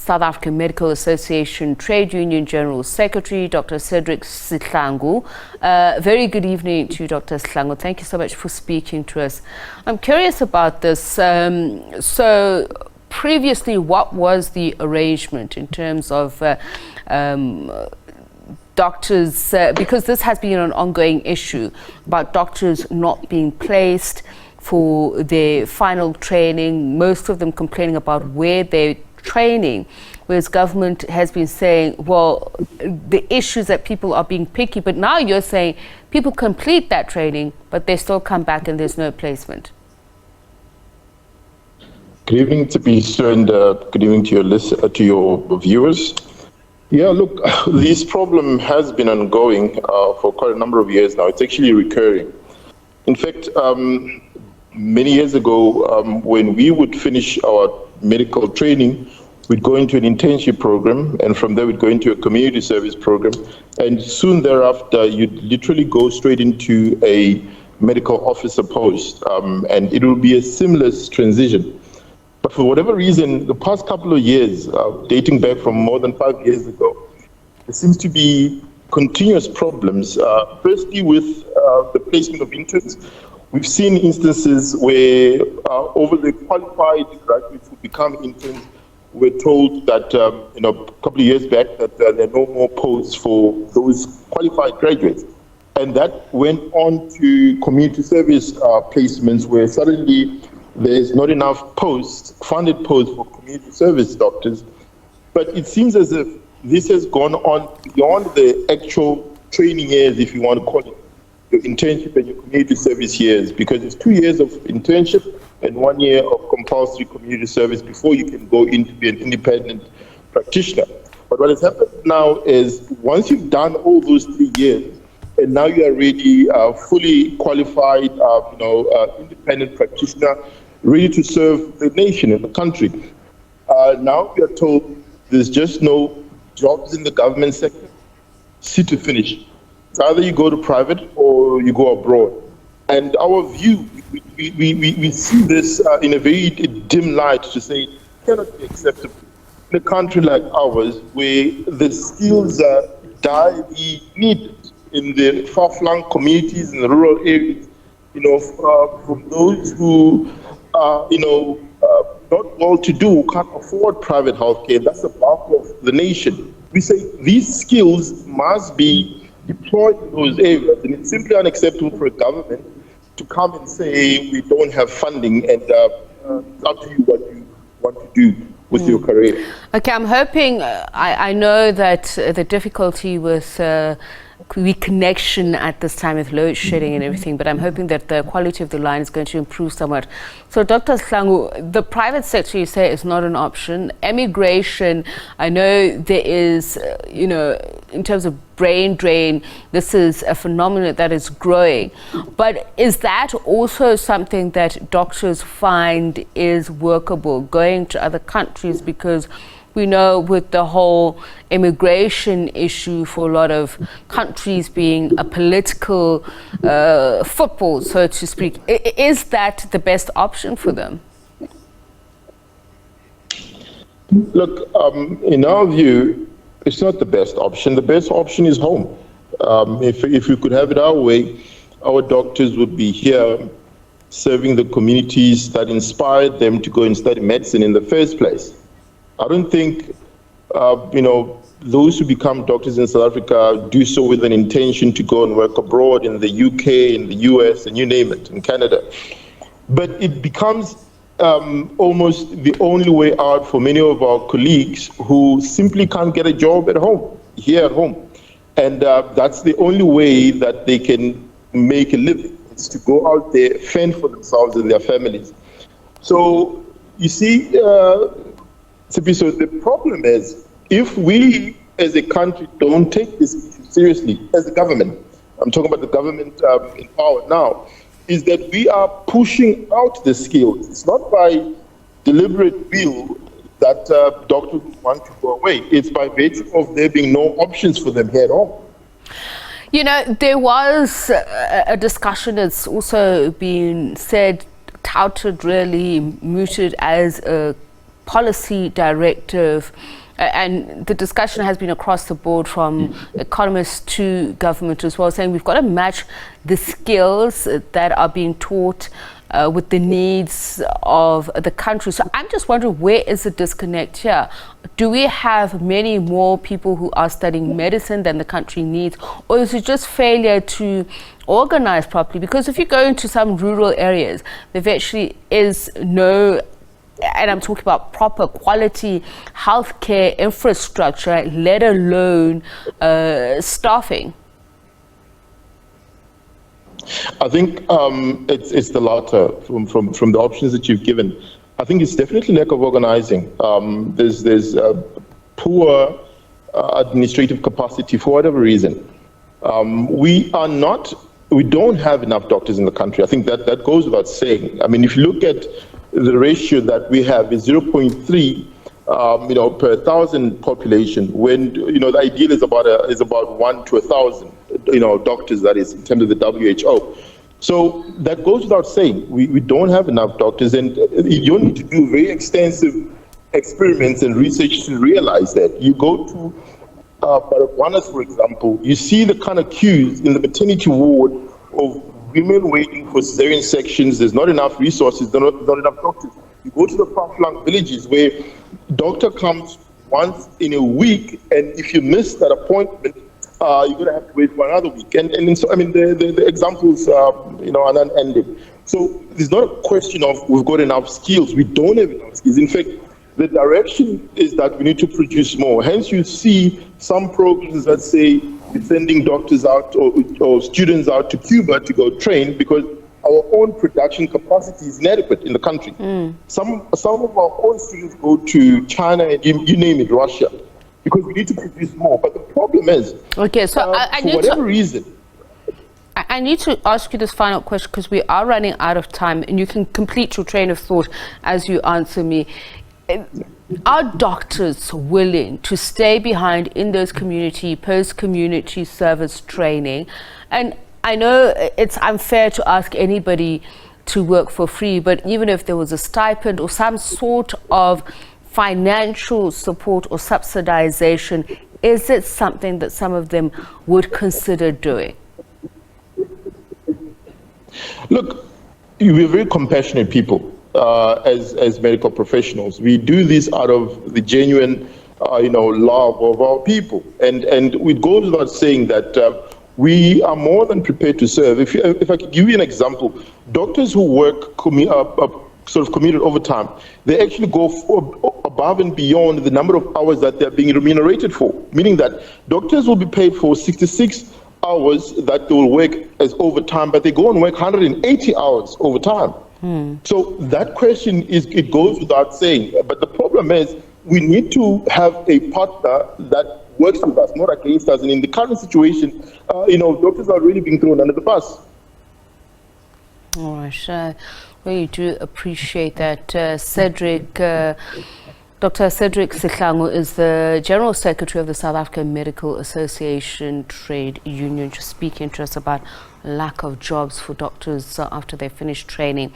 South African Medical Association Trade Union General Secretary, Dr. Cedric Sihlangu. Very good evening to you, Dr. Sihlangu. Thank you so much for speaking to us. I'm curious about this. So previously, what was the arrangement in terms of doctors, because this has been an ongoing issue about doctors not being placed for their final training, most of them complaining about where they're training, whereas government has been saying, well, the issues that people are being picky, but now you're saying people complete that training, but they still come back and there's no placement. Good evening, Tabisa, and good evening to your viewers. Yeah, look, this problem has been ongoing for quite a number of years now. It's actually recurring. In fact, many years ago, when we would finish our medical training, we'd go into an internship program, and from there we'd go into a community service program, and soon thereafter you'd literally go straight into a medical officer post, and it will be a seamless transition. But for whatever reason, the past couple of years, dating back from more than 5 years ago, there seems to be continuous problems. Firstly, with the placement of interns, we've seen instances where overly qualified graduates who become interns were told that, a couple of years back, that there are no more posts for those qualified graduates. And that went on to community service placements, where suddenly there's not enough funded posts for community service doctors. But it seems as if this has gone on beyond the actual training years, if you want to call it, your internship and your community service years, because it's 2 years of internship and 1 year of compulsory community service before you can go in to be an independent practitioner. But what has happened now is, once you've done all those 3 years, and now you are really fully qualified, independent practitioner, ready to serve the nation and the country. Now we are told there's just no jobs in the government sector. See to finish. It's either you go to private or you go abroad. And our view, we see this in a very dim light, to say it cannot be acceptable in a country like ours, where the skills are direly needed in the far-flung communities, in the rural areas, from those who are, not well-to-do, who can't afford private healthcare. That's the bulk of the nation. We say these skills must be deployed in those areas, and it's simply unacceptable for a government to come and say we don't have funding, and it's up to you what you want to do with your career. Okay, I'm hoping, I know that the difficulty with reconnection at this time with load shedding and everything, but I'm hoping that the quality of the line is going to improve somewhat. So Dr. Sihlangu, the private sector, you say, is not an option. Emigration, I know there is, in terms of brain drain, this is a phenomenon that is growing. But is that also something that doctors find is workable, going to other countries? Because we know with the whole immigration issue for a lot of countries being a political football, so to speak, is that the best option for them? Look, in our view, it's not the best option. The best option is home. If we could have it our way, our doctors would be here serving the communities that inspired them to go and study medicine in the first place. I don't think, those who become doctors in South Africa do so with an intention to go and work abroad in the UK, in the US, and you name it, in Canada. But it becomes almost the only way out for many of our colleagues who simply can't get a job at home, here at home. And that's the only way that they can make a living, is to go out there, fend for themselves and their families. So, you see, so the problem is, if we as a country don't take this issue seriously, as a government, I'm talking about the government in power now, is that we are pushing out the skills. It's not by deliberate will that doctors want to go away. It's by virtue of there being no options for them here at home. There was a discussion that's also been said, touted, really mooted as a policy directive, and the discussion has been across the board from economists to government as well, saying we've got to match the skills that are being taught with the needs of the country. So I'm just wondering, where is the disconnect here? Do we have many more people who are studying medicine than the country needs, or is it just failure to organize properly? Because if you go into some rural areas, there actually is no, and I'm talking about proper quality healthcare infrastructure, let alone staffing. I think it's the latter from the options that you've given. I think it's definitely lack of organizing. There's poor administrative capacity for whatever reason. We don't have enough doctors in the country. I think that goes without saying. I mean, if you look at the ratio that we have is 0.3, per 1,000 population, when the ideal is about 1 to 1,000, doctors, that is, in terms of the WHO. So that goes without saying. We don't have enough doctors, and you need to do very extensive experiments and research to realize that. You go to Baragwanath, for example, you see the kind of queues in the maternity ward of women waiting for cesarean sections. There's not enough resources, not enough doctors. You go to the far-flung villages where doctor comes once in a week, and if you miss that appointment, you're going to have to wait for another week. And so, I mean, the examples are unending. So there's not a question of we've got enough skills. We don't have enough skills. In fact, the direction is that we need to produce more. Hence, you see some programs that say we're sending doctors out or students out to Cuba to go train because our own production capacity is inadequate in the country. Some of our own students go to China and you name it, Russia, because we need to produce more. But the problem is, okay, so for whatever reason, I need to ask you this final question because we are running out of time, and you can complete your train of thought as you answer me. Are doctors willing to stay behind in those post-community service training? And I know it's unfair to ask anybody to work for free, but even if there was a stipend or some sort of financial support or subsidization, is it something that some of them would consider doing? Look, we're very compassionate people as medical professionals. We do this out of the genuine, love of our people. And it goes without saying that we are more than prepared to serve. If I could give you an example, doctors who work sort of committed overtime, they actually go above and beyond the number of hours that they're being remunerated for, meaning that doctors will be paid for 66 hours that they will work as overtime, but they go and work 180 hours overtime. So that question it goes without saying. But the problem is we need to have a partner that works with us, not against us. And in the current situation, doctors are really being thrown under the bus. All right. Really do appreciate that. Dr. Cedric Sihlangu is the General Secretary of the South African Medical Association Trade Union, just speaking to us about lack of jobs for doctors after they finish training.